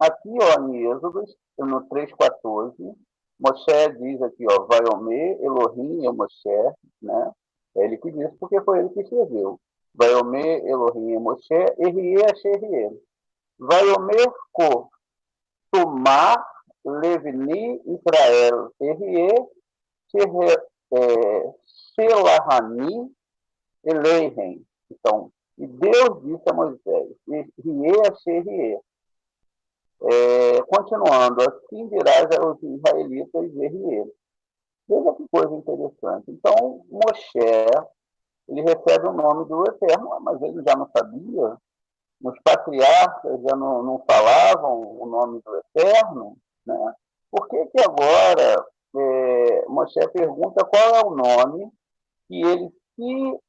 Aqui, ó, em Êxodo, no 3,14, Moshe diz aqui, ó, Vaiomer Elohim Moshe, né? É ele que disse, porque foi ele que escreveu. Vaiomer Elohim Moshe, Erie Asher Vaiomer Ko, Tumar Levni Israel, Erie Shelahani Eleihem. Então, e Deus disse a Moisés, Erie Asher continuando, assim dirás aos israelitas Erie. Veja que coisa interessante. Então, Moshe, ele recebe o nome do Eterno, mas ele já não sabia. Os patriarcas já não falavam o nome do Eterno, né? Por que agora Moshe pergunta qual é o nome que eles se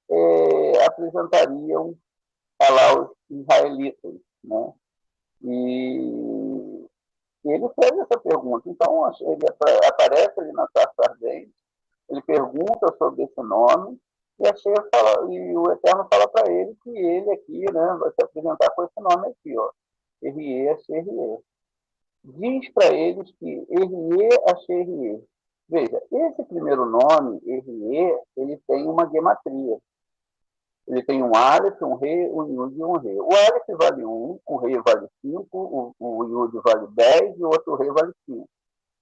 apresentariam a lá os israelitas, né? E ele fez essa pergunta. Então, ele aparece ali na Taça Ardente, ele pergunta sobre esse nome, e o Eterno fala para ele que ele aqui, né, vai se apresentar com esse nome aqui, ó, Erie Asher. Diz para eles que Erie Asher. Veja, esse primeiro nome, Erie, ele tem uma gematria. Ele tem um Aleph, um Re, um Yud e um Re. O Aleph vale 1, o Re vale 5, o Yud vale 10 e o outro Re vale 5.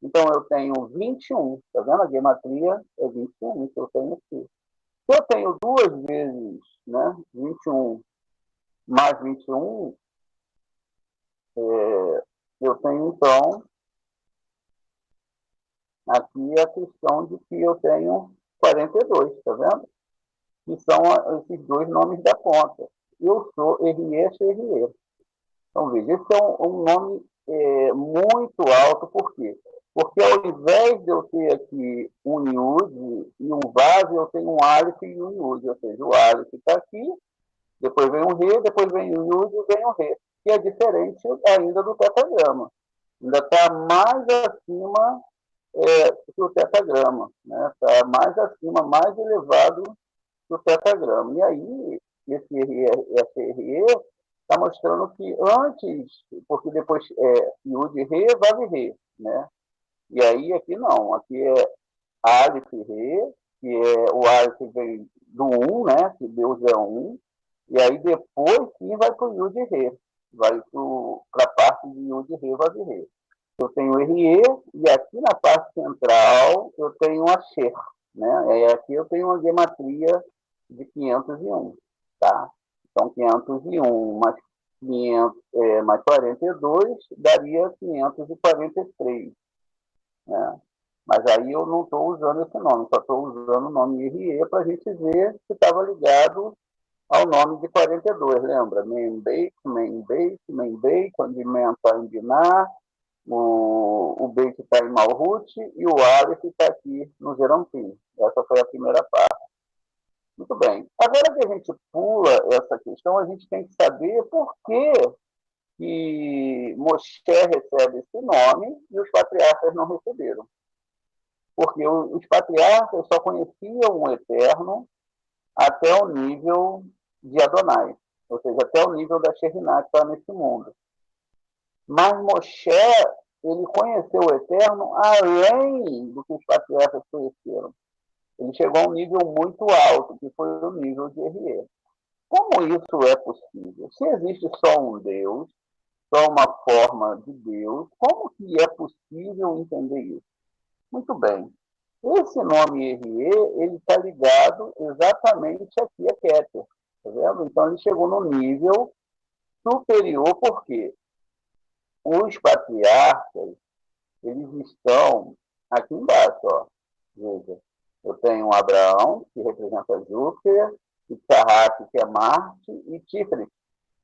Então, eu tenho 21. Está vendo? A gematria é 21 que eu tenho aqui. Se eu tenho duas vezes, né, 21 mais 21, eu tenho, então, aqui a questão de que eu tenho 42, está vendo? Que são esses dois nomes da conta. Eu sou Erie Asher. Então, veja, esse é um nome muito alto, por quê? Porque ao invés de eu ter aqui um Yud e um Vav, eu tenho um Aleph e um Yud, ou seja, o Aleph está aqui, depois vem um Re, depois vem o Yud e vem o Re, que é diferente ainda do tetragrama. Ainda está mais acima que o tetragrama, né? Está mais acima, mais elevado que o tetragrama. E aí, esse RE está mostrando que antes, porque depois Yud Re, Vav Re, né? E aí aqui não, aqui é Aleph Re, que é o Aleph vem do 1, né? Que Deus é 1, e aí depois sim vai para o Yud Re, vai para a parte de Yud Re, Vav Re. Eu tenho RE, e aqui na parte central eu tenho Asher, né? E aqui eu tenho uma gematria de 501, tá? Então, 501 mais, 500, mais 42 daria 543, né? Mas aí eu não estou usando esse nome, só estou usando o nome RE para a gente ver se estava ligado ao nome de 42, lembra? Membeit, condimento em Binar, o Beit está em Malhut e o Aleph está aqui no Zerampim. Essa foi a primeira parte. Muito bem. Agora que a gente pula essa questão, a gente tem que saber por que Moshe recebe esse nome e os patriarcas não receberam. Porque os patriarcas só conheciam o Eterno até o nível de Adonai, ou seja, até o nível da Shekhinah que está nesse mundo. Mas Moshe, ele conheceu o Eterno além do que os patriarcas conheceram. Ele chegou a um nível muito alto, que foi o nível de RE. Como isso é possível? Se existe só um Deus, só uma forma de Deus, como que é possível entender isso? Muito bem. Esse nome RE, ele está ligado exatamente aqui a Keter, tá vendo? Então ele chegou no nível superior, por quê? Os patriarcas, eles estão aqui embaixo, ó. Veja, eu tenho Abraão, que representa Júpiter, Issahac, que é Marte, e Tiferet.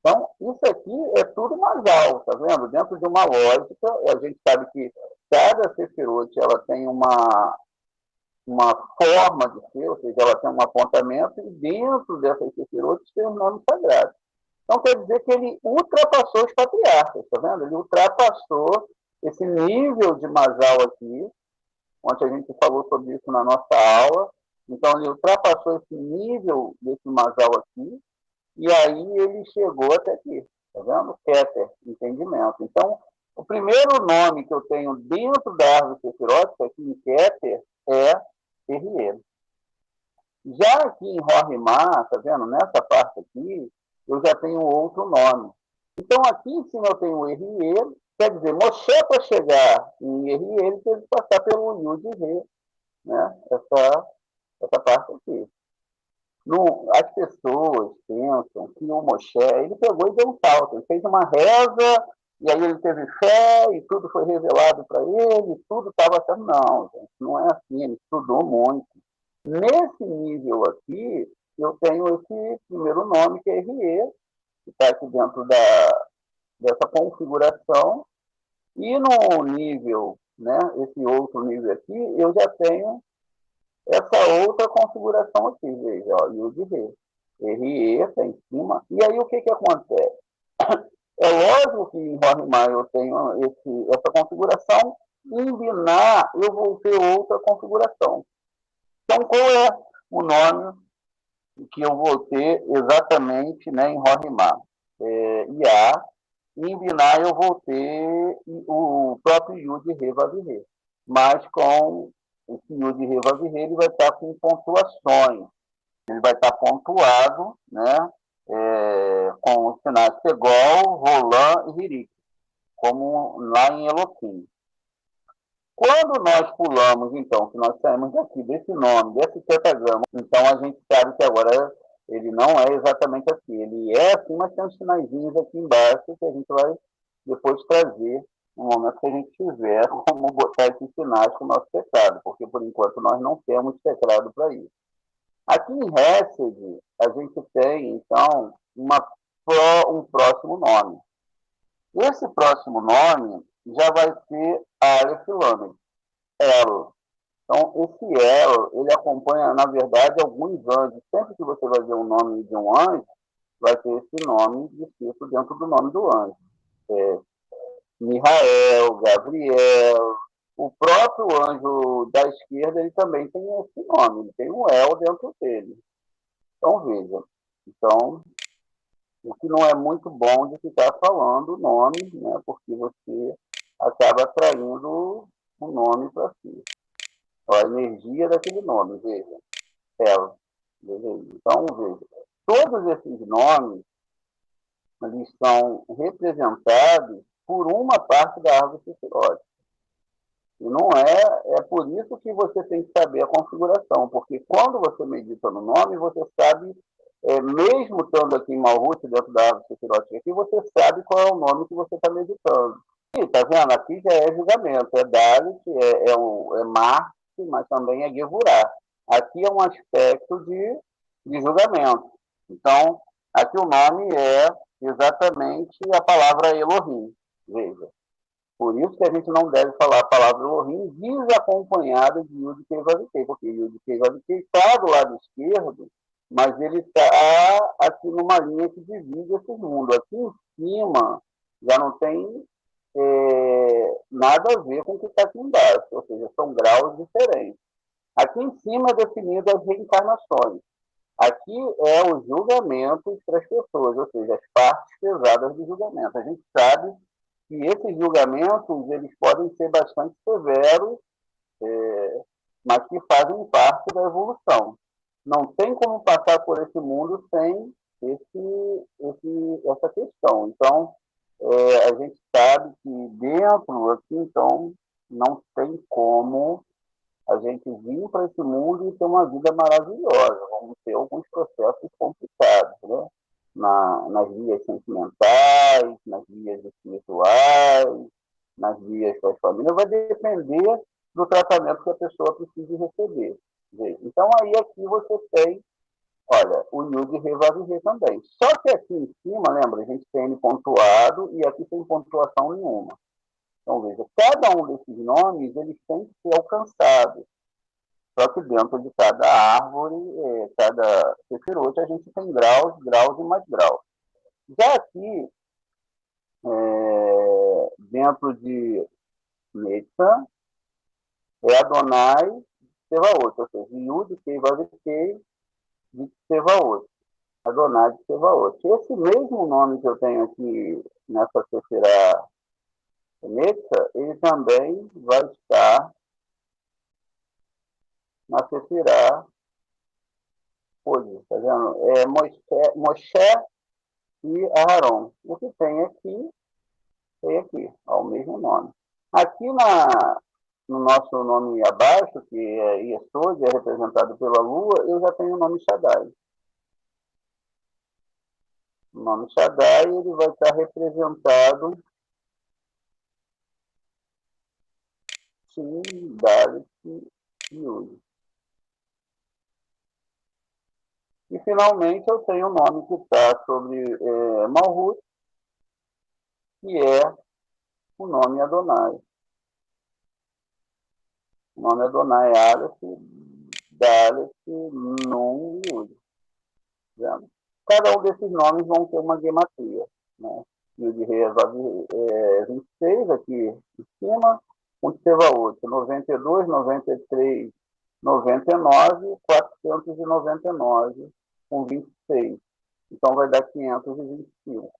Então, isso aqui é tudo Mazal, tá vendo? Dentro de uma lógica, a gente sabe que cada Sefirot, ela tem uma forma de ser, ou seja, ela tem um apontamento, e dentro dessas Sefirot tem um nome sagrado. Então, quer dizer que ele ultrapassou os patriarcas, tá vendo? Ele ultrapassou esse nível de Mazal aqui, onde a gente falou sobre isso na nossa aula. Então, ele ultrapassou esse nível desse Mazal aqui, e aí ele chegou até aqui, tá vendo? Keter, entendimento. Então, o primeiro nome que eu tenho dentro da árvore sefirótica, aqui em Keter, é Terrier. Já aqui em Rorimá, tá vendo? Nessa parte aqui, eu já tenho outro nome. Então, aqui em cima eu tenho o Erier, quer dizer, Moshe, para chegar em Erier, ele teve que passar pelo Yud e Re, né? Essa parte aqui. As pessoas pensam que o Moshe, ele pegou e deu um salto, ele fez uma reza, e aí ele teve fé, e tudo foi revelado para ele, tudo estava certo. Não, gente, não é assim, ele estudou muito. Nesse nível aqui, eu tenho esse primeiro nome, que é RE, que está aqui dentro dessa configuração, e no nível, né, esse outro nível aqui, eu já tenho essa outra configuração aqui, veja, ó, Yud Re. RE está em cima, e aí o que acontece? É lógico que em Rorimá eu tenho essa configuração, em Biná eu vou ter outra configuração. Então, qual é o nome que eu vou ter exatamente, né, em Rorimá? Iá. Em Biná eu vou ter o próprio Yud Re Vav Re, mas com esse Yud Re Vav Re, ele vai estar com pontuações, ele vai estar pontuado, né, com os sinais Segol, Roland e Hirik, como lá em Eloquim. Quando nós pulamos, então, que nós saímos daqui desse nome, desse tetagrama, então a gente sabe que agora ele não é exatamente assim. Ele é assim, mas tem uns sinaizinhos aqui embaixo que a gente vai depois trazer no momento que a gente tiver como botar esses sinais com o nosso teclado, porque por enquanto nós não temos teclado para isso. Aqui em Hesed, a gente tem, então, um próximo nome. Esse próximo nome já vai ser Aleph Lamed, Elo. Então, esse Elo, ele acompanha, na verdade, alguns anjos. Sempre que você vai ver o nome de um anjo, vai ter esse nome descrito dentro do nome do anjo. Mihael, Gabriel, o próprio anjo da esquerda, ele também tem esse nome, ele tem um El dentro dele. Então, veja. Então, o que não é muito bom de ficar falando o nome, né, porque você acaba atraindo o nome para si. A energia daquele nome, veja. Ela. Veja. Então, veja. Todos esses nomes, eles são representados por uma parte da árvore sefirot. E não é por isso que você tem que saber a configuração, porque quando você medita no nome, você sabe, mesmo estando aqui em Malhut, dentro da árvore sefirot aqui, você sabe qual é o nome que você está meditando. E tá vendo? Aqui já é julgamento, é Dalit, é Marte, mas também é Gevurah. Aqui é um aspecto de julgamento. Então, aqui o nome é exatamente a palavra Elohim. Veja. Por isso que a gente não deve falar a palavra Elohim desacompanhada de Yud Kei Vav Kei, porque Yud Kei Vav Kei está do lado esquerdo, mas ele está aqui numa linha que divide esse mundo. Aqui em cima já não tem nada a ver com o que está aqui embaixo, ou seja, são graus diferentes. Aqui em cima é definido as reencarnações. Aqui é o julgamento para as pessoas, ou seja, as partes pesadas do julgamento. A gente sabe que esses julgamentos eles podem ser bastante severos, mas que fazem parte da evolução. Não tem como passar por esse mundo sem essa questão. Então, a gente sabe que dentro aqui, então, não tem como a gente vir para esse mundo e ter uma vida maravilhosa. Vamos ter alguns processos complicados, né? Nas vias sentimentais, nas vias espirituais, nas vias das famílias, vai depender do tratamento que a pessoa precisa receber. Então, aí aqui você tem, olha, o Yud Re Vav Re também. Só que aqui em cima, lembra, a gente tem ele pontuado e aqui tem pontuação nenhuma. Então, veja, cada um desses nomes, eles têm que ser alcançados. Só que dentro de cada árvore, cada sefirot, a gente tem graus, graus e mais graus. Já aqui, dentro de Netzah, é Adonai Tsevaot, ou seja, Yud Kei Vav Kei de Tsevaot. Adonai de Sebaot. Esse mesmo nome que eu tenho aqui nessa Sefirá Nexa, ele também vai estar na Sefirá hoje, tá vendo? É Moshe e Aharon. O que tem aqui, ó, o mesmo nome. Aqui no nosso nome abaixo, que é Yesod, é representado pela lua, eu já tenho o nome Shaddai. O nome Shaddai, ele vai estar representado Shin, Dalet e Yud. E, finalmente, eu tenho o nome que está sobre Malhut, que é o nome Adonai. O nome Adonai é Aleph, Dalet, Nun e Yud. Cada um desses nomes vão ter uma gematria, né? Yud Rei é 26 aqui em cima, um Tsevaot, 92, 93, 99, 499, com 26. Então vai dar 525.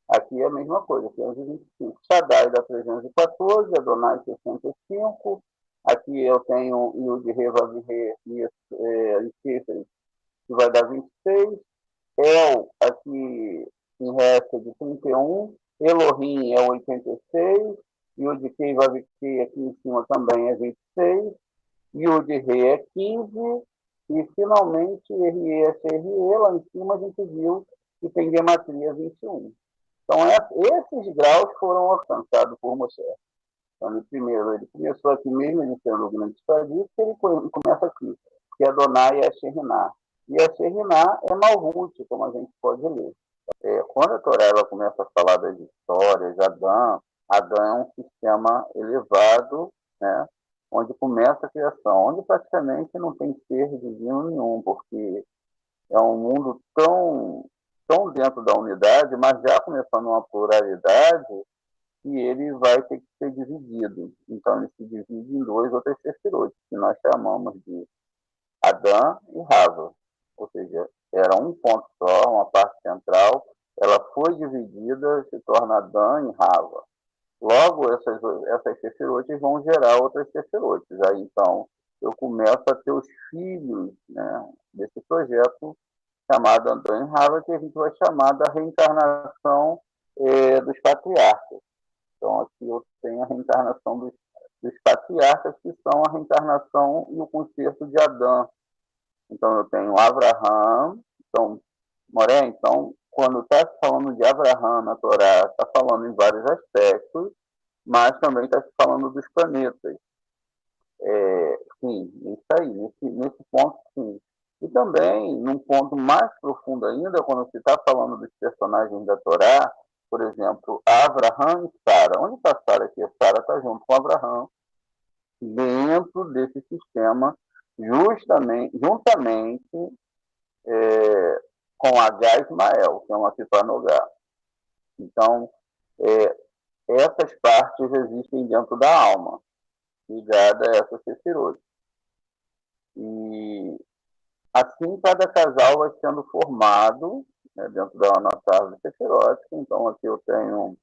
Aqui é a mesma coisa, 525. Shaddai dá 314, Adonai 65. Aqui eu tenho Yud Rei Vav Rei Cifre, que vai dar 26. El, aqui em resta de 31. Elohim é 86. Yud Kei Vav Kei aqui em cima também é 26. Yud Rei é 15. E, finalmente, RE, lá em cima a gente viu que tem gematria 21. Então, esses graus foram alcançados por Moshe. Então, ele começou aqui mesmo, ele sendo o grande estadista, ele começa aqui, que é Adonai e a Sheriná. E a Sheriná é Malhut, como a gente pode ler. Quando a Torá ela começa a falar das histórias, Adão é um sistema elevado, né, onde começa a criação, onde praticamente não tem ser divino nenhum, porque é um mundo tão dentro da unidade, mas já começando uma pluralidade, que ele vai ter que ser dividido. Então, ele se divide em dois ou três sefirot, que nós chamamos de Adão e Rava. Ou seja, era um ponto só, uma parte central, ela foi dividida, se torna Adão e Rava. Logo, essas sefirotes vão gerar outras sefirotes. Aí, então, eu começo a ter os filhos, né, desse projeto chamado Adão e Rava, que a gente vai chamar da reencarnação dos patriarcas. Então, aqui eu tenho a reencarnação dos patriarcas, que são a reencarnação e o concerto de Adão. Então, eu tenho Abraham. Então, Moré, então, quando está se falando de Abraham na Torá, está falando em vários aspectos, mas também está se falando dos planetas. Sim, isso aí, nesse ponto, sim. E também, num ponto mais profundo ainda, quando se está falando dos personagens da Torá, por exemplo, Abraham e Sara. Onde está Sara aqui? Sara está junto com Abraham, dentro desse sistema, juntamente com H Ismael, que é uma Cipanogá. Então, essas partes existem dentro da alma, ligada a essa sefirot. E assim cada casal vai sendo formado, né, dentro da nossa árvore sefirótica. Então aqui eu tenho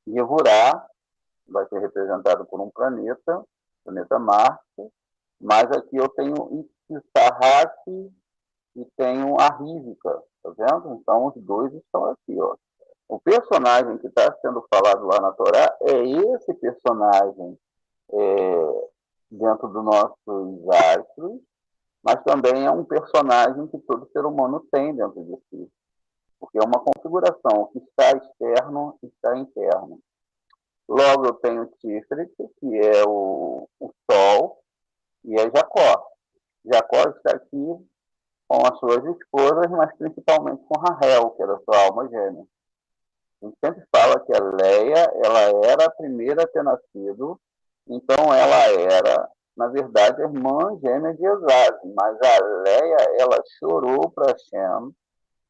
Yevurá, vai ser representado por um planeta Marte, mas aqui eu tenho Issahak e tenho a Rívica, tá vendo? Então os dois estão aqui, ó. O personagem que está sendo falado lá na Torá é esse personagem dentro dos nossos astros, mas também é um personagem que todo ser humano tem dentro de si, porque é uma configuração, o que está externo está interno. Logo eu tenho Tiferet, que é o Sol, e é Jacó. Jacó está aqui com as suas esposas, mas principalmente com Rahel, que era a sua alma gêmea. A gente sempre fala que a Leia, ela era a primeira a ter nascido, então ela era, na verdade, a irmã gêmea de Esad, mas a Leia, ela chorou para Hashem,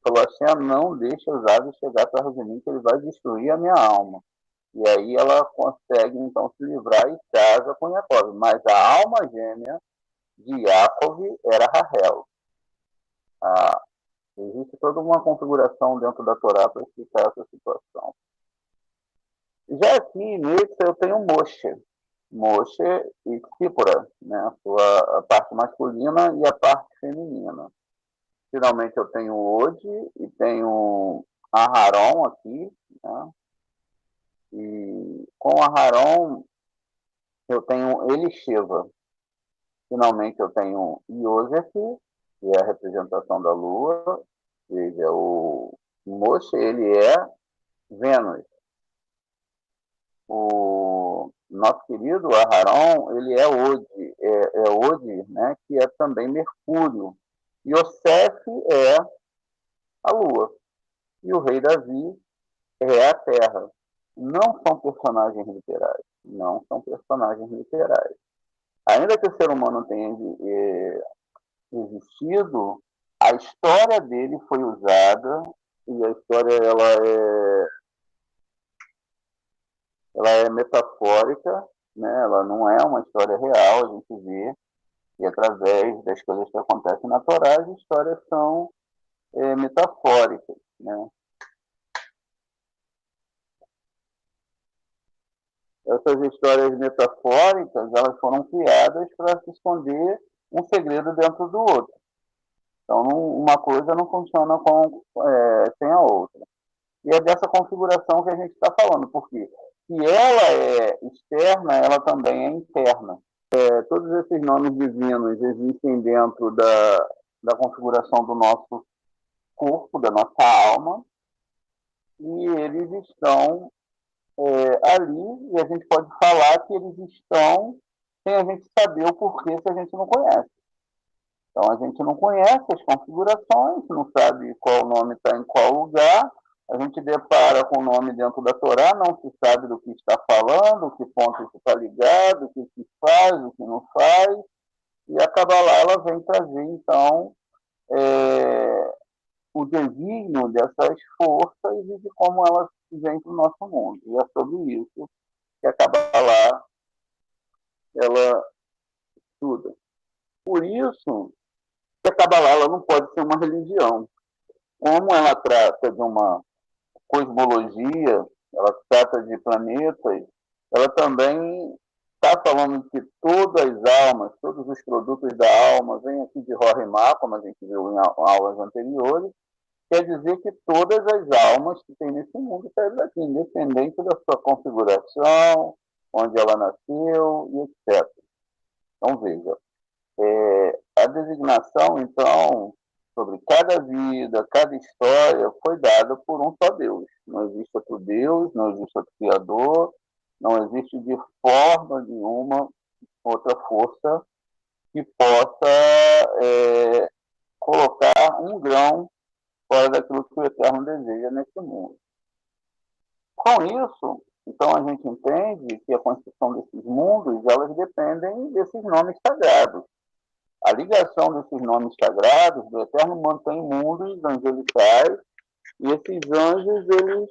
falou: Hashem, não deixa Esad chegar perto de mim, que ele vai destruir a minha alma. E aí ela consegue, então, se livrar e casa com Jacob. Mas a alma gêmea de Yaakov era Rahel. Existe toda uma configuração dentro da Torá para explicar essa situação. Já aqui, nesse, eu tenho Moshe. Moshe e Tzipora, né? A parte masculina e a parte feminina. Finalmente eu tenho Ode e tenho Aharon aqui, né? E com Aharon eu tenho Elisheva. Finalmente eu tenho Yosef, que é a representação da lua. Veja, o Moshe, ele é Vênus. O nosso querido Aharon, ele é Ode, né, que é também Mercúrio. Yosef é a lua. E o rei Davi é a terra. Não são personagens literais. Não são personagens literais. Ainda que o ser humano tenha existido, a história dele foi usada, e a história ela é metafórica, né? Ela não é uma história real, a gente vê, e através das coisas que acontecem na Torá, as histórias são metafóricas, né? Essas histórias metafóricas, elas foram criadas para se esconder um segredo dentro do outro. Então, uma coisa não funciona sem a outra. E é dessa configuração que a gente está falando, porque se ela é externa, ela também é interna. Todos esses nomes divinos existem dentro da configuração do nosso corpo, da nossa alma, e eles estão ali, e a gente pode falar que eles estão sem a gente saber o porquê se a gente não conhece. Então, a gente não conhece as configurações, não sabe qual nome está em qual lugar, a gente depara com o nome dentro da Torá, não se sabe do que está falando, que ponto isso está ligado, o que se faz, o que não faz, e a Kabbalah ela vem trazer, então, o desígnio dessas forças e de como elas vêm para o nosso mundo. E é sobre isso que a Kabbalah ela estuda. Por isso que a Kabbalah ela não pode ser uma religião. Como ela trata de uma cosmologia, ela trata de planetas, ela também está falando que todas as almas, todos os produtos da alma, vêm aqui de Rorimá, como a gente viu em aulas anteriores, quer dizer que todas as almas que tem nesse mundo saíram daqui, independente da sua configuração, onde ela nasceu e etc. Então, veja, a designação, então, sobre cada vida, cada história, foi dada por um só Deus. Não existe outro Deus, não existe outro Criador, não existe de forma nenhuma outra força que possa colocar um grão fora daquilo que o Eterno deseja nesse mundo. Com isso, então a gente entende que a construção desses mundos, elas dependem desses nomes sagrados. A ligação desses nomes sagrados do Eterno mantém mundos angelicais, e esses anjos, eles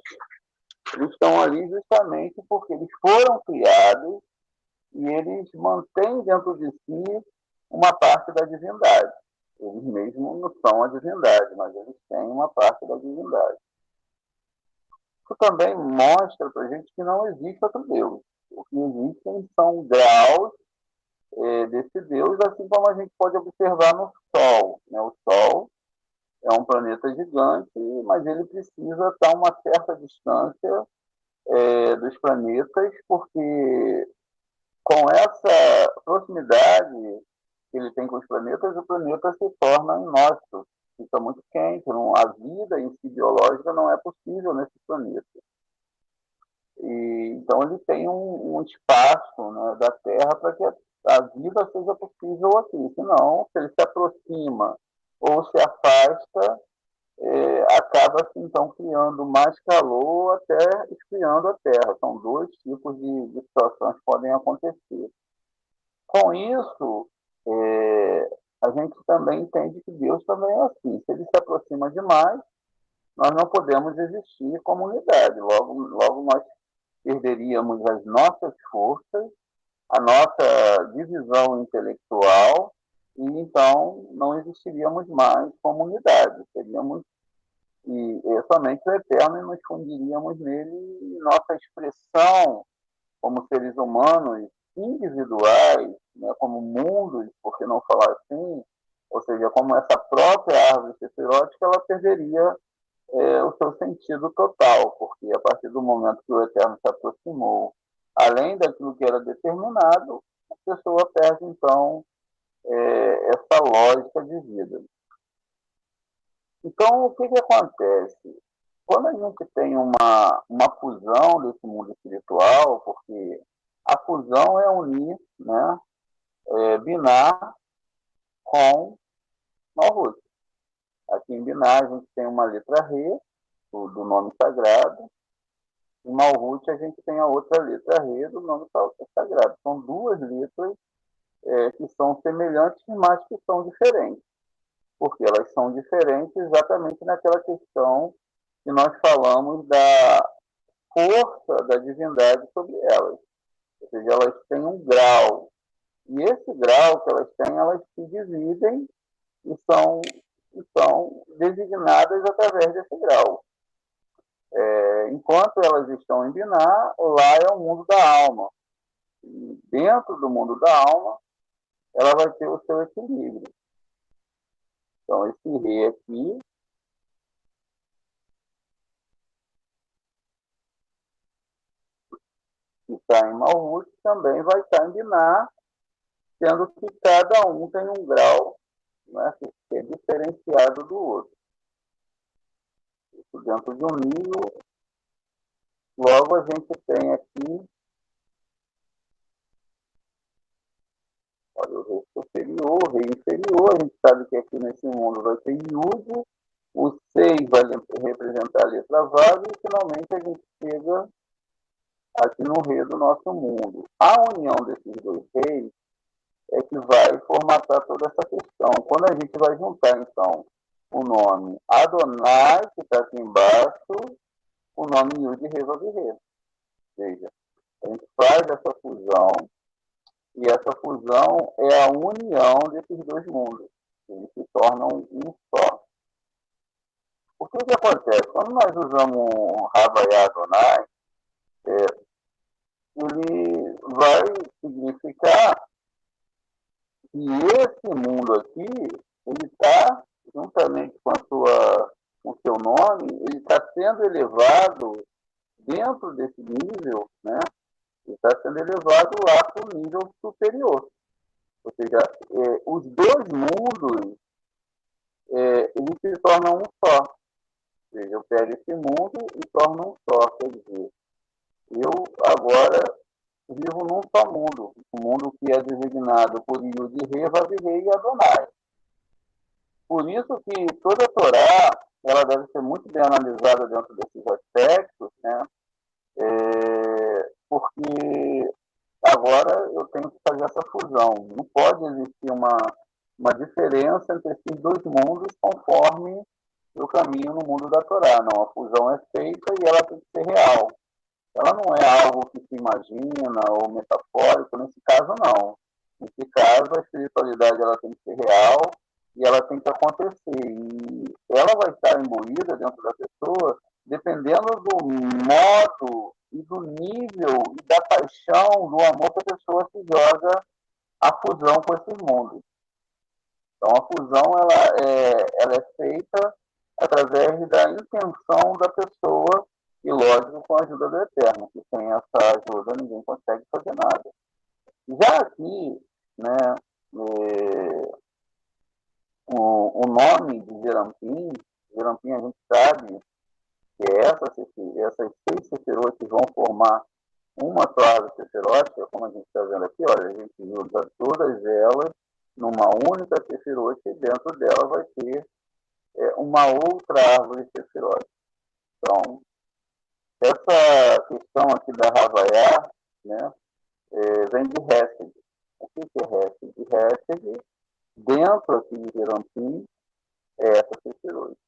estão ali justamente porque eles foram criados e eles mantêm dentro de si uma parte da divindade. Eles mesmos não são a divindade, mas eles têm uma parte da divindade. Isso também mostra para a gente que não existe outro Deus. O que existem são graus desse Deus, assim como a gente pode observar no Sol. Né? O Sol é um planeta gigante, mas ele precisa estar a uma certa distância dos planetas, porque com essa proximidade que ele tem com os planetas, o planeta se torna inóspito, fica muito quente, a vida em si biológica não é possível nesse planeta. E, então ele tem um espaço, né, da Terra para que a vida seja possível aqui. Senão, se ele se aproxima ou se afasta, acaba-se então criando mais calor até esfriando a Terra. São dois tipos de situações que podem acontecer. Com isso, a gente também entende que Deus também é assim. Se ele se aproxima demais, nós não podemos existir como unidade. Logo nós perderíamos as nossas forças, a nossa divisão intelectual e então não existiríamos mais como unidade, seríamos e somente o eterno e nos fundiríamos nele, e nossa expressão como seres humanos individuais, né, como mundos, por que não falar assim, ou seja, como essa própria árvore sefirótica, ela perderia o seu sentido total, porque a partir do momento que o eterno se aproximou, além daquilo que era determinado, a pessoa perde, então, essa lógica de vida. Então, o que, que acontece? Quando a gente tem uma fusão desse mundo espiritual, porque a fusão é unir, né, Binar com Malhut. Aqui em Binar a gente tem uma letra Re, do nome sagrado, em Malhut a gente tem a outra letra Re do nome sagrado. São duas letras que são semelhantes, mas que são diferentes, porque elas são diferentes exatamente naquela questão que nós falamos da força da divindade sobre elas. Ou seja, elas têm um grau. E esse grau que elas têm, elas se dividem e são designadas através desse grau. Enquanto elas estão em Binar, lá é o mundo da alma. E dentro do mundo da alma, ela vai ter o seu equilíbrio. Então, esse Re aqui, que está em Malhut, também vai estar em Binar, sendo que cada um tem um grau, né, que é diferenciado do outro. Isso dentro de um nível. Logo, a gente tem aqui, olha, o rei superior, o rei inferior. A gente sabe que aqui nesse mundo vai ter Yud, o 6 vai representar a letra Vav, e finalmente a gente chega aqui no rei do nosso mundo. A união desses dois reis é que vai formatar toda essa questão. Quando a gente vai juntar, então, o nome Adonai, que está aqui embaixo, o nome Yud, Rei, Vav, Rei. Ou seja, a gente faz essa fusão, e essa fusão é a união desses dois mundos. Eles se tornam um só. O que, que acontece? Quando nós usamos Havaiá Adonai, ele vai significar que esse mundo aqui, ele está, juntamente com o seu nome, ele está sendo elevado dentro desse nível, né? Ele está sendo elevado lá para o nível superior. Ou seja, os dois mundos, eles se tornam um só. Ou seja, eu pego esse mundo e torno um só. Quer dizer, eu agora vivo num só mundo. Um mundo que é designado por Yud, Re, Vav, Rei e Adonai. Por isso que toda a Torá, ela deve ser muito bem analisada dentro desses aspectos, né? Porque agora eu tenho que fazer essa fusão. Não pode existir uma diferença entre esses dois mundos conforme eu caminho no mundo da Torá. Não, a fusão é feita e ela tem que ser real. Ela não é algo que se imagina ou metafórico, nesse caso não. Nesse caso, a espiritualidade ela tem que ser real e ela tem que acontecer. E ela vai estar imbuída dentro da pessoa dependendo do modo e do nível e da paixão, do amor que a pessoa se joga a fusão com esses mundos. Então, a fusão ela é feita através da intenção da pessoa e, lógico, com a ajuda do Eterno, que sem essa ajuda ninguém consegue fazer nada. Já aqui, né, o nome de Zerampim a gente sabe que essas 6 sefirotes vão formar uma só árvore sefirótica, como a gente está vendo aqui, olha, a gente junta todas elas numa única sefirote e dentro dela vai ter uma outra árvore sefirótica. Então, essa questão aqui da Havaiá, né, vem de Hesed. O que é Hesed? Hesed, dentro aqui de Zerampim, é essa sefirote.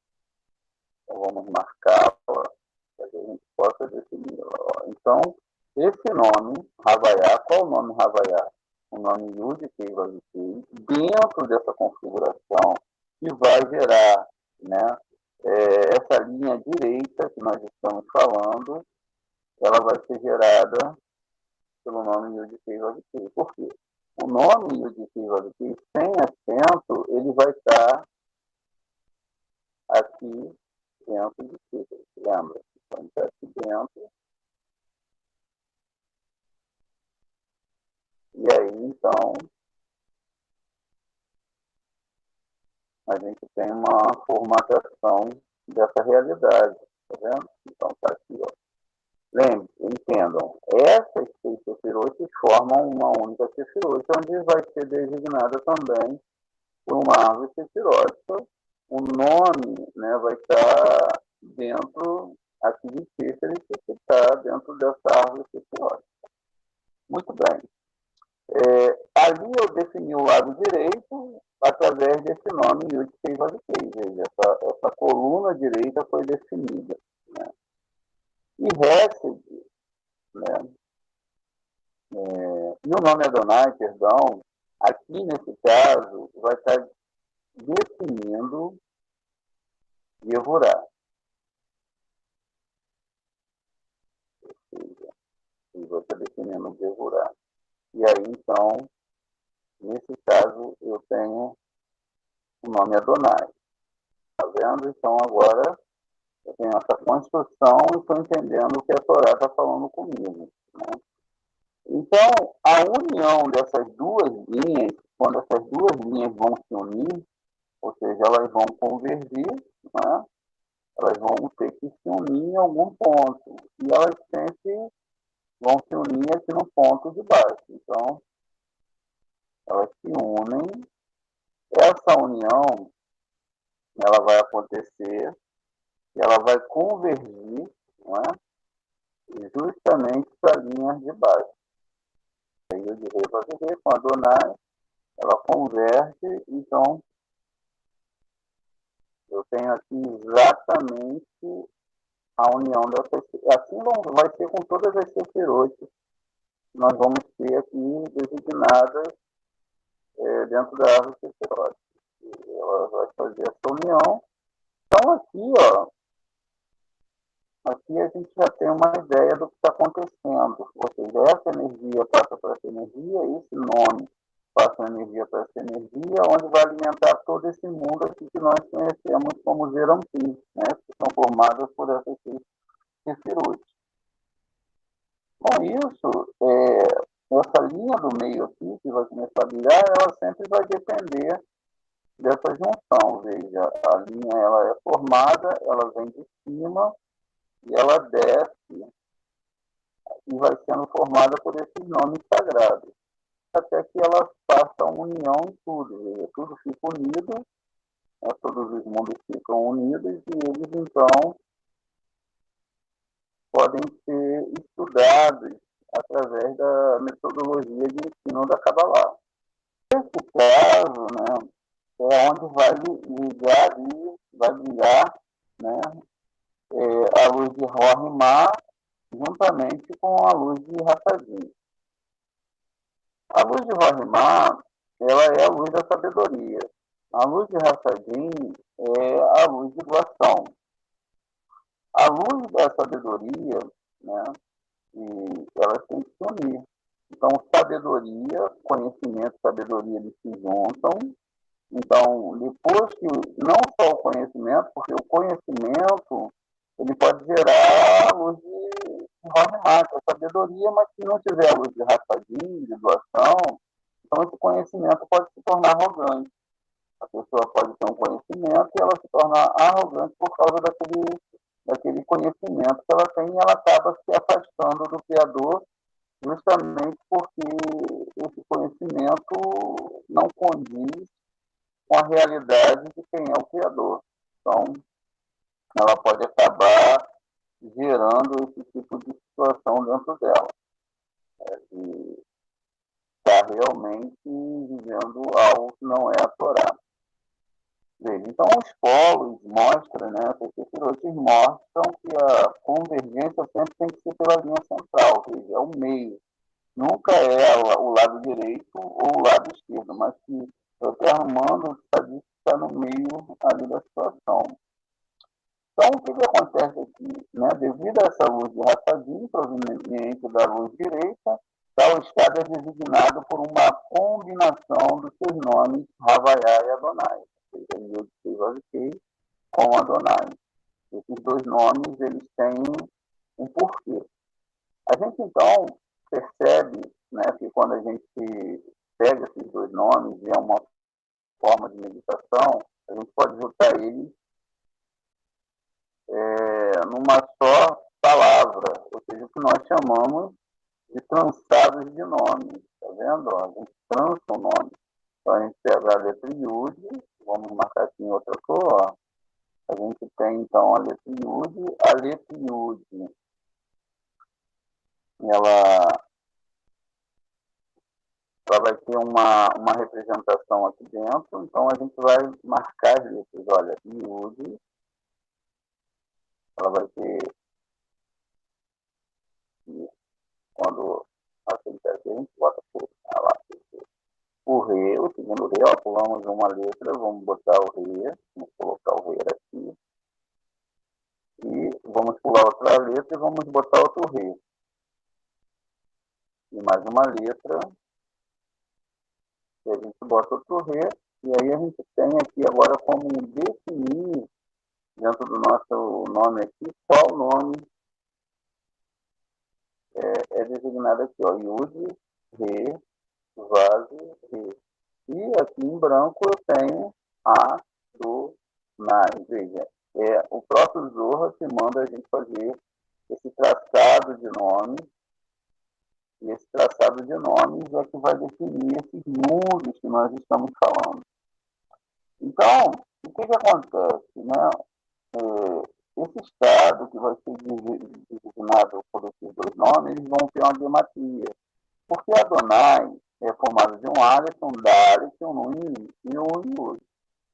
Então, vamos marcá-la para que a gente possa definir. Então, esse nome, Havaiá, qual o nome Havaiá? o nome Yud Kei Vav Kei dentro dessa configuração que vai gerar, né, essa linha direita que nós estamos falando, ela vai ser gerada pelo nome Yud Kei Vav Kei. Por quê? O nome Yud Kei Vav Kei sem acento, ele vai estar aqui dentro de si, lembra? Então, está aqui dentro. E aí, então, a gente tem uma formatação dessa realidade, tá vendo? Então, está aqui, ó. Lembre, entendam, essas 6 sefirotes formam uma única sefirote, onde vai ser designada também por uma árvore sefirótica. O nome, né, vai estar dentro aqui de Tíferet, que está dentro dessa árvore sefirótica. Muito bem. Ali eu defini o lado direito através desse nome Yud Kei Vav Kei. Veja, essa coluna direita foi definida. Né? E Hesed, né? E o nome Adonai, perdão, aqui nesse caso, vai estar definindo Yevurá. E vai estar definindo Yevurá. E aí, então, nesse caso, eu tenho o nome Adonai. Tá vendo? Então, agora eu tenho essa construção e estou entendendo o que a Torá está falando comigo. Né? Então, a união dessas duas linhas, quando essas duas linhas vão se unir, ou seja, elas vão convergir, né? Elas vão ter que se unir em algum ponto. E elas sempre vão se unir aqui no ponto de baixo. Então, elas se unem. Essa união, ela vai acontecer e ela vai convergir, não é? Justamente para a linha de baixo. Aí eu de rei para rei, com Adonai, ela converte, então eu tenho aqui exatamente a união dessas. Assim vai ser com todas as sefirotes que nós vamos ter aqui designadas dentro da árvore sefirote. Ela vai fazer essa união. Então aqui, ó, aqui a gente já tem uma ideia do que está acontecendo. Ou seja, essa energia passa para essa energia, esse nome passa a energia para essa energia, onde vai alimentar todo esse mundo aqui que nós conhecemos como Zerampim, né, que são formadas por essas sefirot. Com isso, essa linha do meio aqui, que vai começar a brilhar, ela sempre vai depender dessa junção. Veja, a linha ela é formada, ela vem de cima e ela desce e vai sendo formada por esses nomes sagrados, até que ela faça união em tudo. Veja, tudo fica unido, né, todos os mundos ficam unidos e eles, então, podem ser estudados através da metodologia de ensino da Kabbalah. Nesse caso, né, é onde vai ligar ali, vai ligar, né, a luz de Rohimá juntamente com a luz de Hassadim. A luz de Rohimá, ela é a luz da sabedoria. A luz de Hassadim é a luz de doação. A luz da sabedoria, né, e elas têm que se unir. Então, sabedoria, conhecimento e sabedoria, eles se juntam. Então, depois que, não só o conhecimento, porque o conhecimento, ele pode gerar a luz de Rohimá, a sabedoria, mas se não tiver a luz de Hassadim, de doação, então esse conhecimento pode se tornar arrogante. A pessoa pode ter um conhecimento e ela se torna arrogante por causa daquele conhecimento que ela tem e ela acaba se afastando do Criador justamente porque esse conhecimento não condiz com a realidade de quem é o Criador. Então, ela pode acabar gerando esse tipo de situação dentro dela. E está realmente vivendo algo que não é a Torá. Então, os polos mostram, né, essas sefirotes mostram que a convergência sempre tem que ser pela linha central, ou seja, é o meio. nunca é o lado direito ou o lado esquerdo, mas que eu estou arrumando o estadista que está no meio ali da situação. Então, o que acontece aqui? Né? Devido a essa luz de Rassadin, proveniente da luz direita, tal estado é designado por uma combinação dos seus nomes, Havaiá e Adonai. Ou seja, Yud-Kei com Adonai. Esses dois nomes, eles têm um porquê. A gente, então, percebe, né, que quando a gente pega esses dois nomes e é uma forma de meditação, a gente pode juntar eles numa só palavra, ou seja, o que nós chamamos de trançados de nomes. Está vendo? A gente trança o nome. Então, a gente pega a letra Yud, vamos marcar aqui em outra cor, ó. A gente tem, então, a letra Yud. A letra Yud, ela vai ter uma representação aqui dentro, então a gente vai marcar as letras. Olha, Yud, ela vai ter, quando aceitar aqui, a gente bota por lá. O Rei, o segundo Rei, ó, pulamos uma letra, vamos botar o Rei, vamos colocar o Rei aqui, e vamos pular outra letra e vamos botar outro Rei. E mais uma letra, e a gente bota outro Rei, e aí a gente tem aqui agora como definir, dentro do nosso nome aqui, qual nome é designado aqui, ó, Yud, Re, Vaze, Re. E aqui em branco eu tenho A, Do, Nai. Veja, o próprio Zohar que manda a gente fazer esse traçado de nomes, e esse traçado de nomes é que vai definir esses mundos que nós estamos falando. Então, o que acontece? Né? Esse estado que vai ser designado por esses dois nomes, eles vão ter uma gematria. Porque Adonai é formado de um Aleph, um Dalet, um Nun e um Yud.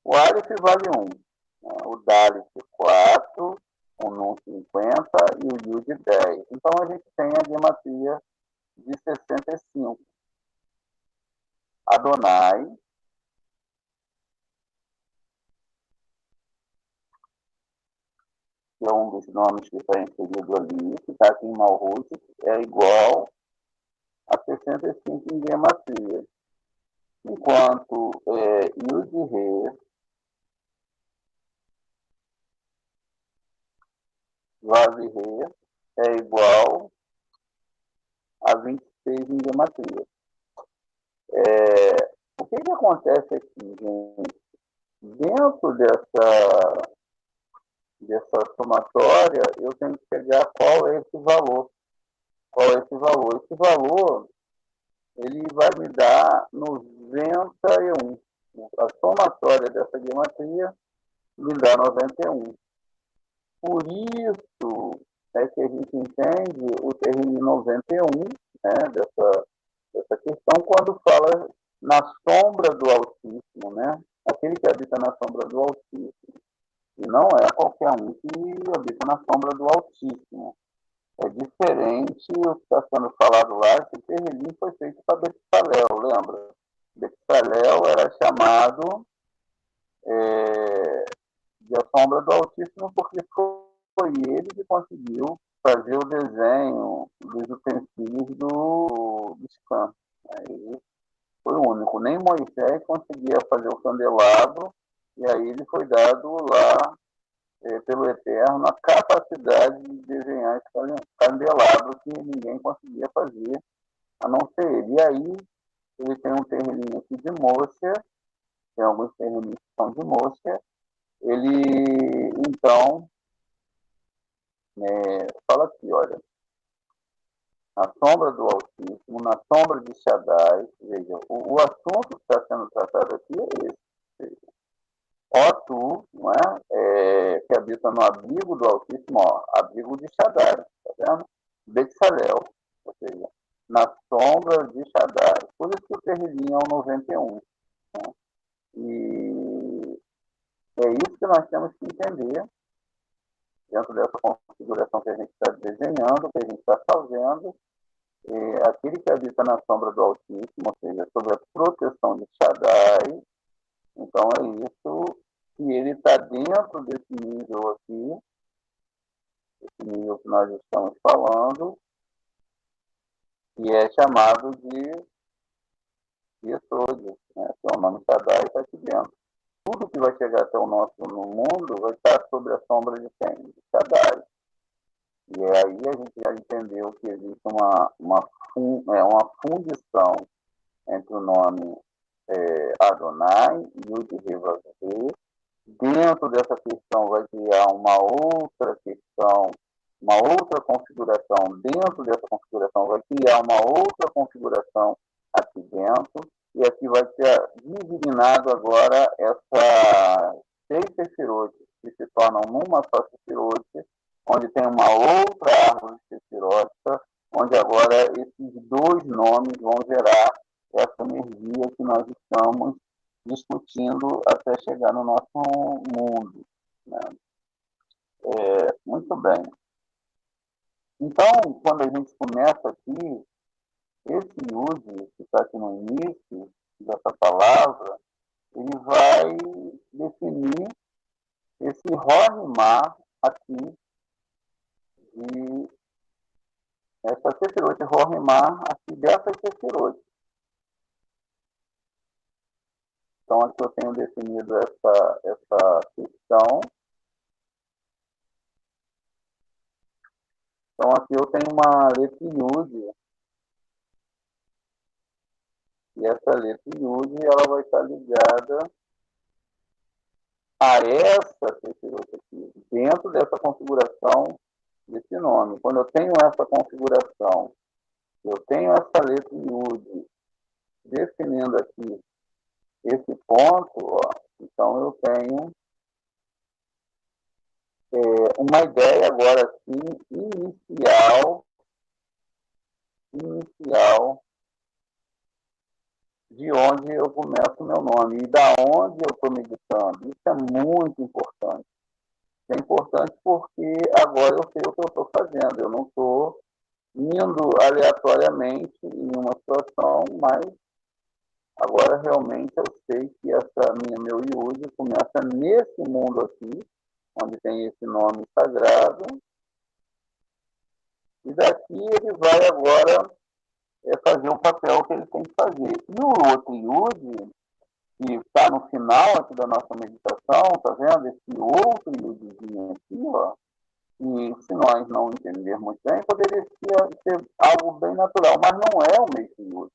O Aleph vale 1, né? O Dalet 4, o Nun 50 e o Yud 10. Então a gente tem a gematria de 65. Adonai, que é um dos nomes que está inserido ali, que está aqui em Malhut, é igual a 65 em gematria. Enquanto Yud-Re, Vav-Re é igual a 26 em gematria. O que acontece aqui, gente? Dentro dessa somatória, eu tenho que pegar qual é esse valor. Qual é esse valor? Esse valor, ele vai me dar 91. A somatória dessa gematria me dá 91. Por isso é que a gente entende o termo 91, né, dessa questão, quando fala na sombra do Altíssimo, né? Aquele que habita na sombra do Altíssimo. E não é qualquer um que habita na sombra do Altíssimo. É diferente o que está sendo falado lá. Esse terrelim foi feito para Betsalel, lembra? Betsalel era chamado de a sombra do Altíssimo porque foi ele que conseguiu fazer o desenho dos utensílios do Scan. Ele foi o único. Nem Moisés conseguia fazer o candelabro, e aí ele foi dado lá pelo Eterno a capacidade de desenhar esse candelabro que ninguém conseguia fazer, a não ser ele. E aí ele tem um terreninho aqui de Moshe, tem alguns terreninhos que são de Moshe. Ele, então, fala aqui, olha, na sombra do Altíssimo, na sombra de Shaddai, veja, o assunto que está sendo tratado aqui é esse. Ó tu, não que habita no abrigo do Altíssimo, ó, abrigo de Shaddai, tá vendo? Betsalel, ou seja, na sombra de Shaddai. Por isso que o terrelinho é o 91. Né? E é isso que nós temos que entender dentro dessa configuração que a gente está desenhando, que a gente está fazendo, aquele que habita na sombra do Altíssimo, ou seja, sobre a proteção de Shaddai. Então é isso, que ele está dentro desse nível aqui, esse nível que nós estamos falando, e é chamado de Yesod, né? Que é o nome Shaddai, está aqui dentro. Tudo que vai chegar até o nosso no mundo vai estar sob a sombra de quem? De Shaddai. E aí a gente já entendeu que existe uma fundição entre o nome Adonai e o de Revavê. Dentro dessa questão vai criar uma outra questão, uma outra configuração. Dentro dessa configuração vai criar uma outra configuração aqui dentro. E aqui vai ser divinado agora essa 6 sefirot que se tornam numa só sefirot, onde tem uma outra árvore sefirota, onde agora esses dois nomes vão gerar essa energia que nós estamos discutindo até chegar no nosso mundo. Né? Muito bem. Então, quando a gente começa aqui, esse Yud, que está aqui no início dessa palavra, ele vai definir esse Rohimá aqui, de essa Sefirot Rohimá aqui dessa Sefirot. Então, aqui eu tenho definido essa questão. Então, aqui eu tenho uma letra Yud, e essa letra Yud, ela vai estar ligada a essa Sefirot aqui, dentro dessa configuração desse nome. Quando eu tenho essa configuração, eu tenho essa letra Yud definindo aqui esse ponto, ó, então eu tenho uma ideia agora sim inicial de onde eu começo o meu nome e da onde eu estou meditando. Isso é muito importante. É importante porque agora eu sei o que eu estou fazendo. Eu não estou indo aleatoriamente em uma situação, mas agora realmente eu sei que meu Yud começa nesse mundo aqui, onde tem esse nome sagrado, e daqui ele vai agora fazer o papel que ele tem que fazer. E o outro Yud, que está no final aqui da nossa meditação, tá vendo? Esse outro Yudzinho aqui, ó, e se nós não entendermos bem, poderia ser algo bem natural, mas não é o mesmo Yud.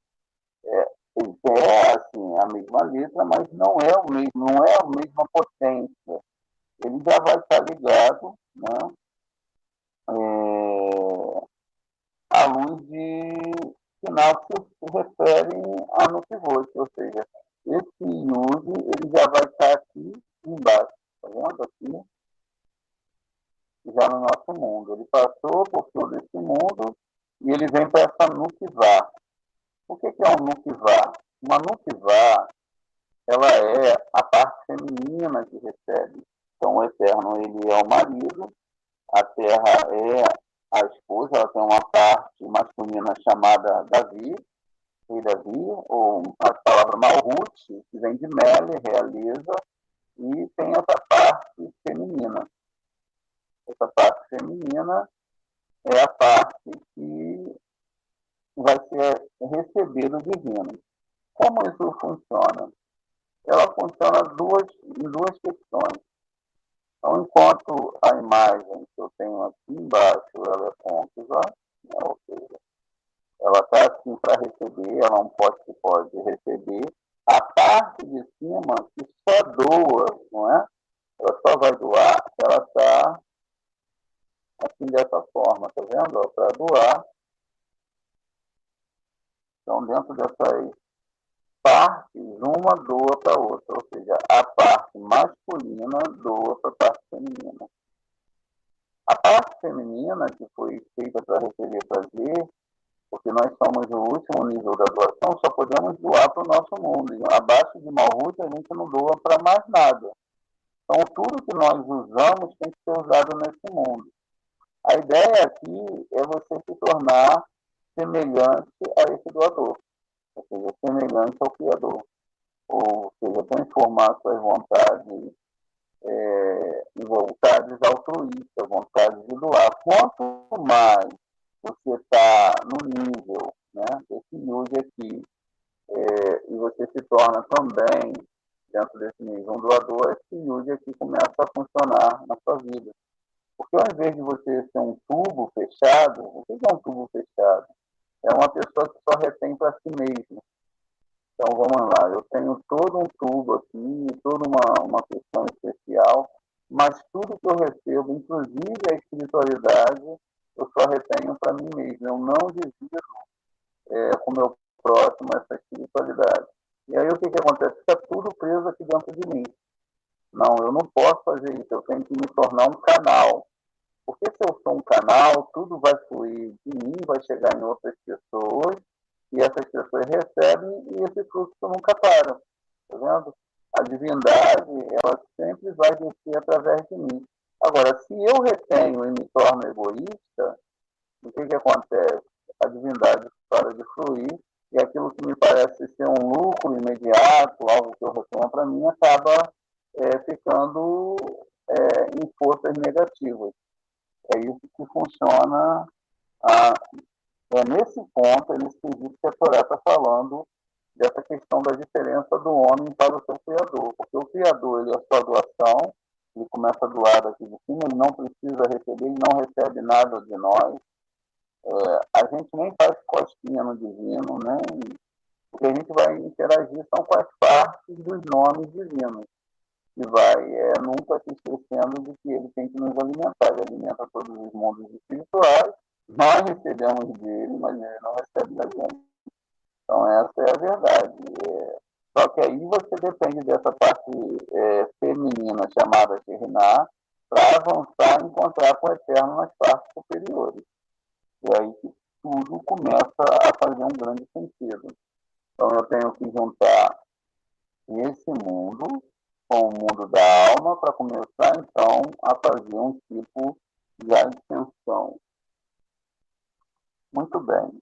É assim, a mesma letra, mas não é o mesmo, não é a mesma potência. Ele já vai estar ligado, né, à luz de sinal que se refere a Nukivot, ou seja, esse Yud ele já vai estar aqui embaixo, tá vendo? Aqui, já no nosso mundo. Ele passou por todo esse mundo e ele vem para essa Nukivá. O que é um Nukivá? Uma Nukivá, ela é a parte feminina que recebe. Então, o Eterno, ele é o marido, a Terra é a esposa, ela tem uma parte masculina chamada Davi, rei Davi, ou a palavra Malhut, que vem de Mele, realeza, e tem essa parte feminina. Essa parte feminina é a parte que vai ser recebida divino. Como isso funciona? Ela funciona em duas questões. Então, enquanto a imagem que eu tenho aqui embaixo ela é côncava, né, ou seja, ela está assim para receber, ela é um pote que pode receber, a parte de cima que só doa, não é? Ela só vai doar se ela está assim dessa forma, tá vendo? Para doar. Então, dentro dessas partes, uma doa para a outra, ou seja, a parte masculina doa para a parte feminina. A parte feminina, que foi feita para receber prazer, porque nós somos o último nível da doação, só podemos doar para o nosso mundo. E abaixo de Malhut, a gente não doa para mais nada. Então, tudo que nós usamos tem que ser usado nesse mundo. A ideia aqui é você se tornar semelhante a esse doador, ou seja, semelhante ao Criador, ou seja, transformar suas vontades em vontades altruístas, vontades de doar. Quanto mais você está no nível, né, desse yuji aqui, e você se torna também, dentro desse nível, um doador, esse yuji aqui começa a funcionar na sua vida. Porque ao invés de você ser um tubo fechado, o que é um tubo fechado? É uma pessoa que só retém para si mesmo. Então vamos lá, eu tenho todo um tubo aqui, toda uma questão especial, mas tudo que eu recebo, inclusive a espiritualidade, eu só retenho para mim mesmo. Eu não divido com o meu próximo essa espiritualidade. E aí o que acontece? Fica tudo preso aqui dentro de mim. Não, eu não posso fazer isso, eu tenho que me tornar um canal. Porque se eu sou um canal, tudo vai fluir de mim, vai chegar em outras pessoas, e essas pessoas recebem e esse fluxo nunca para. Tá vendo? A divindade, ela sempre vai descer através de mim. Agora, se eu retenho e me torno egoísta, o que acontece? A divindade para de fluir e aquilo que me parece ser um lucro imediato, algo que eu retenho para mim, acaba ficando em forças negativas. É isso que funciona nesse ponto, é nesse quesito que a Torá está falando dessa questão da diferença do homem para o seu Criador. Porque o Criador, ele é a sua doação, ele começa a doar daqui de cima, ele não precisa receber, ele não recebe nada de nós. A gente nem faz costinha no divino, né? O que a gente vai interagir são com as partes dos nomes divinos. E vai nunca se esquecendo de que ele tem que nos alimentar. Ele alimenta todos os mundos espirituais, nós recebemos dele, mas ele não recebe da gente. Então, essa é a verdade. Só que aí você depende dessa parte feminina chamada Shekhinah para avançar e encontrar com o Eterno nas partes superiores. E aí que tudo começa a fazer um grande sentido. Então, eu tenho que juntar esse mundo com o mundo da alma para começar, então, a fazer um tipo de ascensão. Muito bem.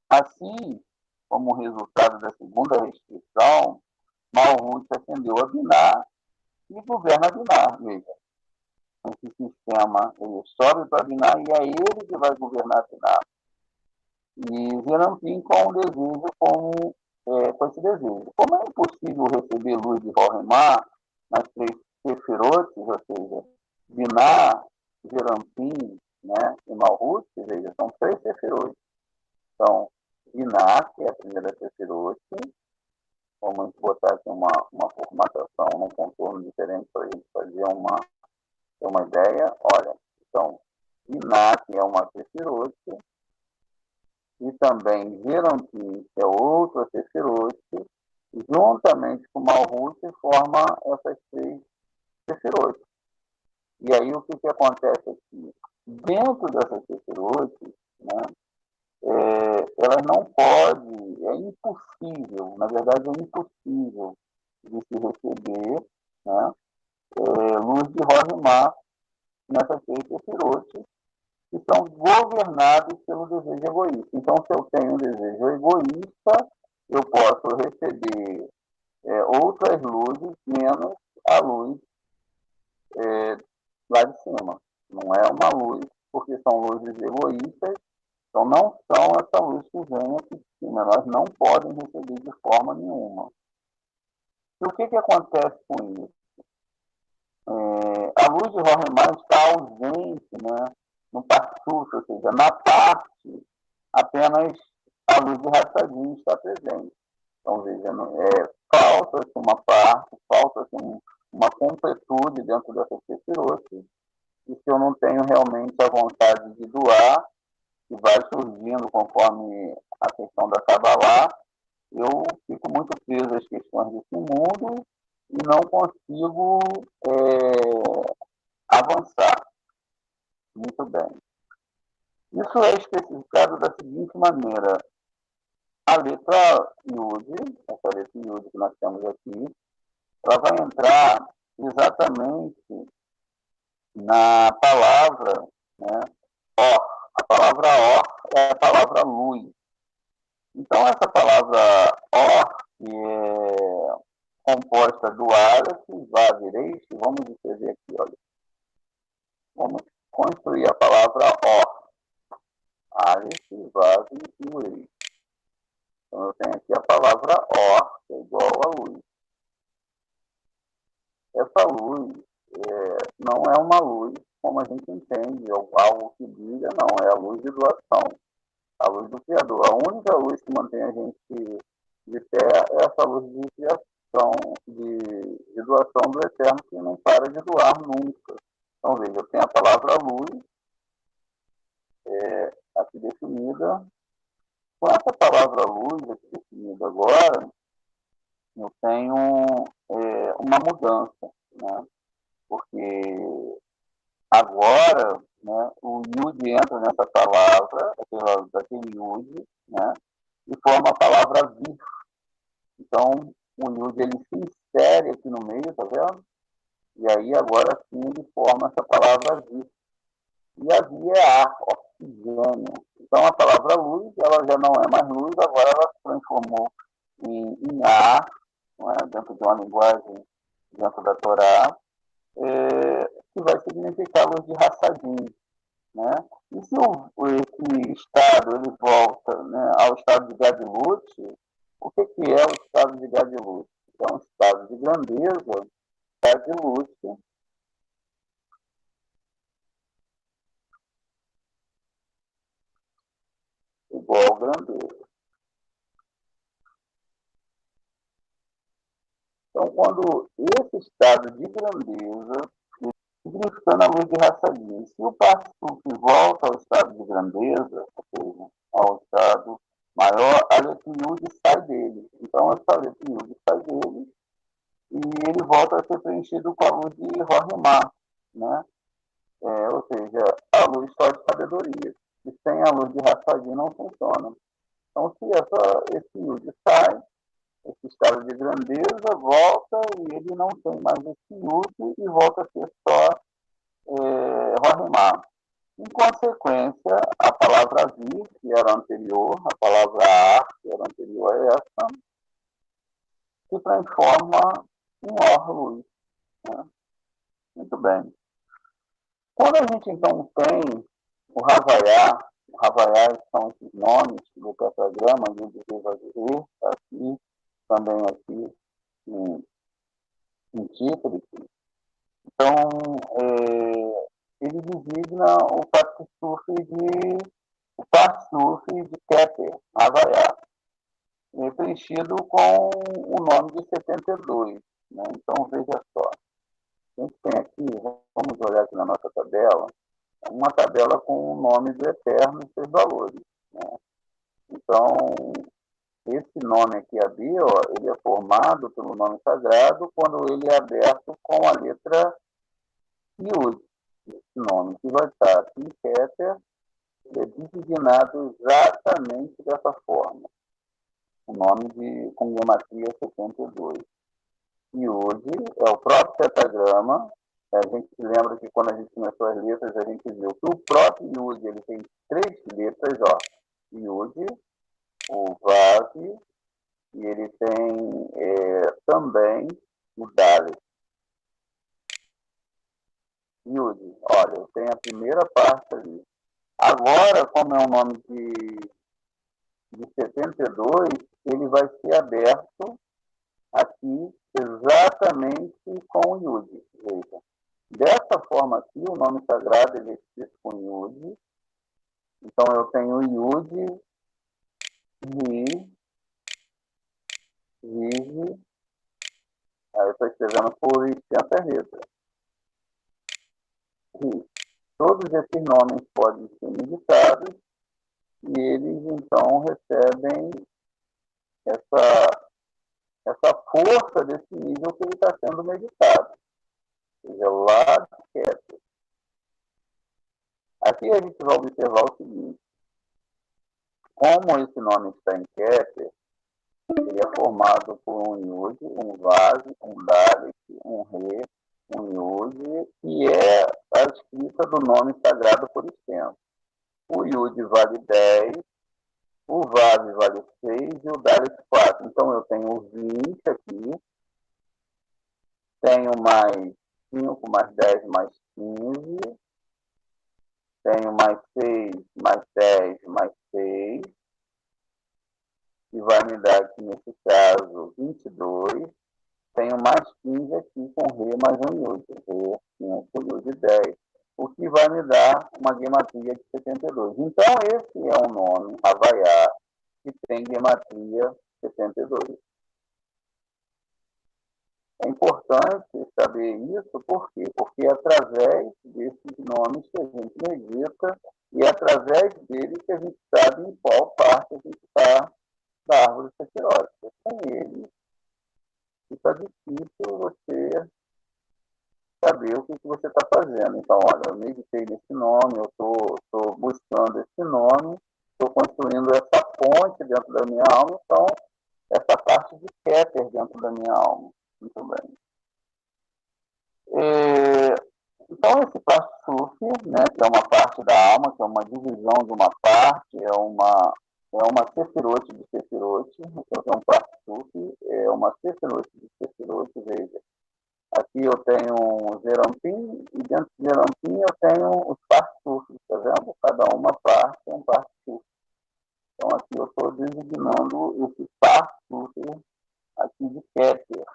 Assim, como resultado da segunda restrição, Malhut ascendeu a Binah e governa Binah. Veja, esse sistema ele sobe para Binah e é ele que vai governar Binah. E Zerampim com o desejo, com esse desejo. Como é impossível receber luz de Rohemá nas três Sefirotes, ou seja, Binah, Zerampim, né, e Malhut, veja, são três Sefirotes. Então, Binah, que é a primeira Sefirote, vamos botar aqui uma formatação, um contorno diferente para a gente fazer ter uma ideia. Olha, então, Binah, que é uma Sefirote, e também Zerampim, que é outra Sefirote, juntamente com Malhut, forma essas três Sefirotes. E aí o que acontece aqui? Dentro dessas Sefirotes, né, elas não podem, é impossível, na verdade é impossível de se receber, né, luz de Rohemá nessas três Sefirotes, que são governados pelo desejo egoísta. Então, se eu tenho um desejo egoísta, eu posso receber outras luzes, menos a luz lá de cima. Não é uma luz, porque são luzes egoístas, então não são essa luz que vem aqui de cima. Nós não podem receber de forma nenhuma. E o que acontece com isso? A luz de Rohemá está ausente, né, no Parsuf, ou seja, na parte, apenas a luz de Hatsadim está presente. Então, veja, falta-se uma parte, falta-se uma completude dentro dessa Sefirote, e se eu não tenho realmente a vontade de doar, que vai surgindo conforme a questão da Kabbalah, eu fico muito preso às questões desse mundo e não consigo avançar. Muito bem. Isso é especificado da seguinte maneira. A letra Yud, essa letra Yud que nós temos aqui, ela vai entrar exatamente na palavra, né, Or. A palavra ó é a palavra luz. Então, essa palavra ó, que é composta do Aleph, Vav e Resh, vamos escrever aqui, olha. Vamos construir a palavra ó. Aleph, Vav e Resh. Então, eu tenho aqui a palavra ó, que é igual a luz. Essa luz não é uma luz como a gente entende, algo que brilha, não. É a luz de doação, a luz do Criador. A única luz que mantém a gente de pé é essa luz de criação, de doação do Eterno, que não para de doar nunca. Então, veja, eu tenho a palavra luz aqui definida. Com essa palavra luz aqui definida agora, eu tenho uma mudança, né? Porque agora, né, o Yud entra nessa palavra, daquele Yud, né, e forma a palavra vir. Então, o Yud ele se insere aqui no meio, tá vendo? E aí, agora sim, ele forma essa palavra vir. E a vir é ar, oxigênio. Então, a palavra luz, ela já não é mais luz, agora ela se transformou em ar, né, dentro de uma linguagem, dentro da Torá, que vai significar luz de Hassadim, né? E se esse estado ele volta, né, ao estado de Gadilut, o que é o estado de Gadilut? É um estado de grandeza, Gadilut, igual grandeza. Então, quando esse estado de grandeza, significando a luz de Hassadim, se o partido volta ao estado de grandeza, ou seja, ao estado maior, a letra Yud sai dele. Então, essa letra Yud sai dele e ele volta a ser preenchido com a luz de Rohimá, né? Ou seja, a luz só de sabedoria. E sem a luz de Hassadim não funciona. Então, se esse Yud sai, esse estado de grandeza volta e ele não tem mais esse Yud e volta a ser só Rohimá. Em consequência, a palavra vir, que era anterior, a palavra ar, que era anterior a essa, se transforma em or-luz. Né? Muito bem. Quando a gente, então, tem o Havaiá são esses nomes do pentagrama, de aqui, também aqui em Tífere. Então, ele designa o Patsuf de Keter, Havaiá, preenchido com o nome de 72. Né? Então, veja só. A gente tem aqui, vamos olhar aqui na nossa tabela, uma tabela com o nome do Eterno e seus valores. Né? Então, esse nome aqui, Abi, ó, ele é formado pelo nome sagrado quando ele é aberto com a letra Yud. Esse nome que vai estar aqui em Keter é designado exatamente dessa forma. O nome com gematria 72. Yud é o próprio pentagrama. A gente se lembra que quando a gente começou as letras, a gente viu que o próprio Yud ele tem 3 letras, ó. Yud, o Vav, e ele tem também o Dalet. Yud, olha, eu tenho a primeira parte ali. Agora, como é um nome de 72, ele vai ser aberto aqui exatamente com o Yud. Veja. Dessa forma aqui, o nome sagrado ele é escrito com Yud. Então, eu tenho Yud, Ri, Vive. Aí eu estou escrevendo por 80 letras. Ri. Todos esses nomes podem ser meditados e eles, então, recebem essa força desse nível que ele está sendo meditado. Ou seja, lá de quieto. Aqui a gente vai observar o seguinte. Como esse nome está em Keter, ele é formado por um Yud, um Vav, um Dalet, um Re, um Yud, que é a escrita do nome sagrado por extenso. o Yud vale 10, o Vav vale 6 e o Dalet 4. Então eu tenho 20 aqui, tenho mais 5, mais 10, mais 15, tenho mais 6, mais 10, mais 6, que vai me dar aqui, nesse caso, 22. Tenho mais 15 aqui com Rei mais um Yud. Rei 5, Yud 10. O que vai me dar uma gematria de 72. Então, esse é um nome, Havaiá, que tem gematria 72. É importante saber isso, por quê? Porque é através desses nomes que a gente medita e é através deles que a gente sabe em qual parte a gente está da árvore sacerdote. Sem ele, fica difícil você saber o que você está fazendo. Então, olha, eu meditei nesse nome, eu estou buscando esse nome, estou construindo essa ponte dentro da minha alma, então, essa parte de Keter dentro da minha alma. Muito bem. Então, esse Pastuf, né, que é uma parte da alma, que é uma divisão de uma parte, é uma Sefirote de Sefirote, então é um Pastuf, é uma Sefirote de Sefirote, veja. Aqui eu tenho um Zerampim, e dentro do Zerampim eu tenho os Pastufs, tá vendo? Cada uma parte é um Pastuf. Então aqui eu estou designando esse Pastuf aqui de Keter.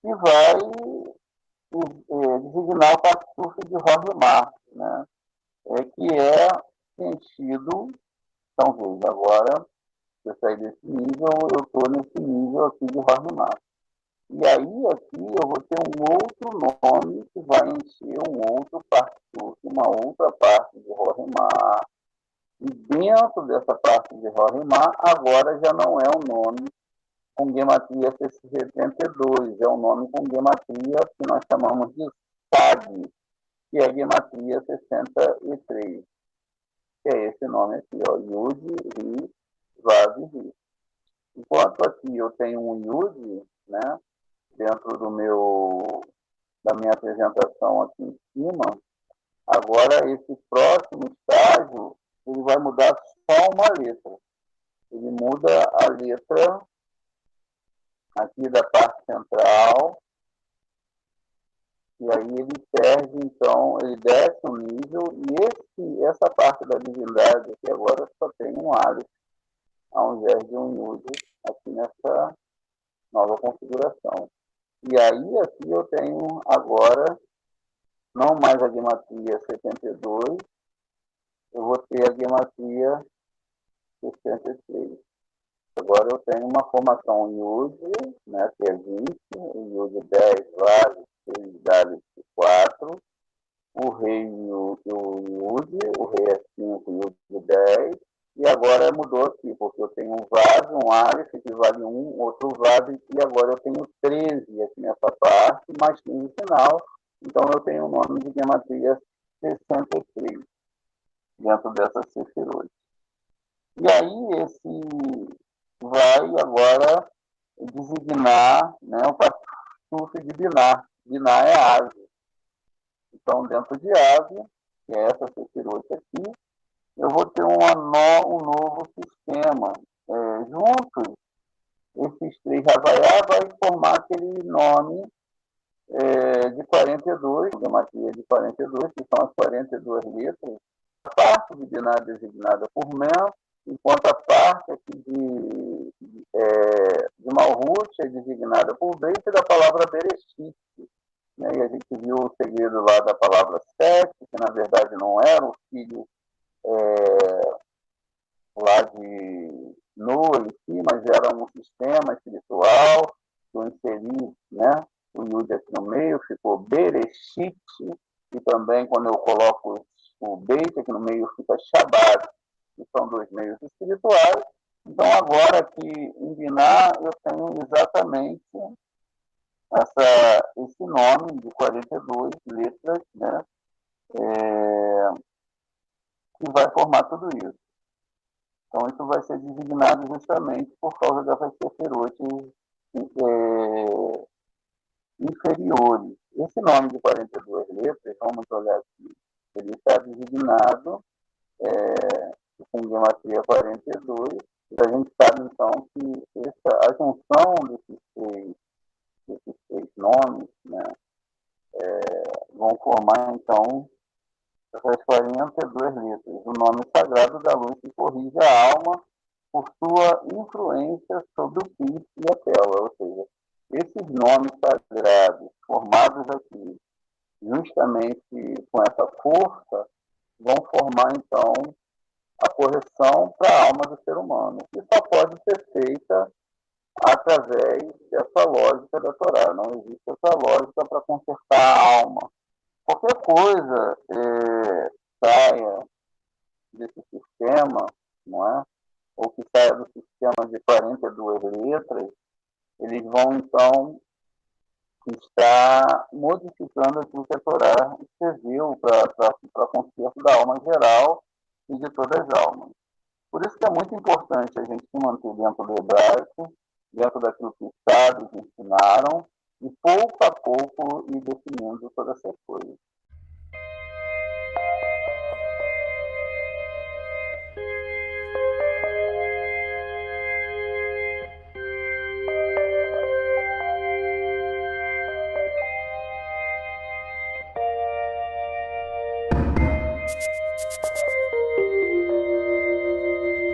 Que vai designar o Pastuf de Rohemar, né? Que é sentido, então veja, agora, se eu sair desse nível, eu estou nesse nível aqui de Rohemar. E aí, aqui, eu vou ter um outro nome que vai encher um outro Pastuf, uma outra parte de Rohemar. E dentro dessa parte de Rohemar, agora já não é um nome com gematria 72, é um nome com gematria que nós chamamos de SAG, que é a gematria 63. Que é esse nome aqui, ó, Yud, Ri, Vav, Ri. Enquanto aqui eu tenho um Yud, né, dentro da minha apresentação aqui em cima, agora esse próximo estágio, ele vai mudar só uma letra. Ele muda a letra aqui da parte central, e aí ele perde, então, ele desce um nível, e essa parte da divindade aqui agora só tem um Aleph, ao invés de um Yud, aqui nessa nova configuração. E aí aqui eu tenho agora, não mais a gematria 72, eu vou ter a gematria 63. Agora eu tenho uma formação Yud, né, que é 20, o Yud 10, Vav, 6, Dalet 4, o Rei o Yud, o Rei é 5, Yud 10, e agora mudou aqui, porque eu tenho um Vav, um Aleph, que vale 1, outro Vav, e agora eu tenho 13 aqui nessa parte, mais 15 no final, então eu tenho o nome de gematria 63 dentro dessa Sefirot. E aí esse vai agora designar, né, o Pastuf de Biná. Biná é ave. Então, dentro de ave, que é essa Sefirot aqui, eu vou ter um novo sistema. Juntos, esses três Havaiá vai formar aquele nome de 42, gematria de 42, que são as 42 letras. A parte de Biná é designada por Mem, enquanto a parte aqui de Malhut é designada por Beit da palavra Bereshit. Né? E a gente viu o segredo lá da palavra Sete, que na verdade não era o filho lá de Noah em si, mas era um sistema espiritual que eu inseri, né, o Yud aqui no meio, ficou Bereshit, e também quando eu coloco o Beit aqui no meio fica Shabbat, que são dois meios espirituais. Então agora aqui em Biná eu tenho exatamente esse nome de 42 letras, né, que vai formar tudo isso. Então, isso vai ser designado justamente por causa dessas sefirotes inferiores. Esse nome de 42 letras, vamos olhar aqui. ele está designado com gematria 42, e a gente sabe, então, que a junção desses seis nomes, né, vão formar, então, essas 42 letras, o nome sagrado da luz que corrige a alma por sua influência sobre o piso e a tela, ou seja, esses nomes sagrados formados aqui, justamente com essa força, vão formar, então, a correção para a alma do ser humano, que só pode ser feita através dessa lógica da Torá. Não existe essa lógica para consertar a alma. Qualquer coisa saia desse sistema, não é? Ou que saia do sistema de 42 letras, eles vão, então, estar modificando aquilo que a Torá escreveu para conserto da alma geral e de todas as almas. Por isso que é muito importante a gente se manter dentro do hebraico, dentro daquilo que os sábios ensinaram, e pouco a pouco ir definindo todas essas coisas.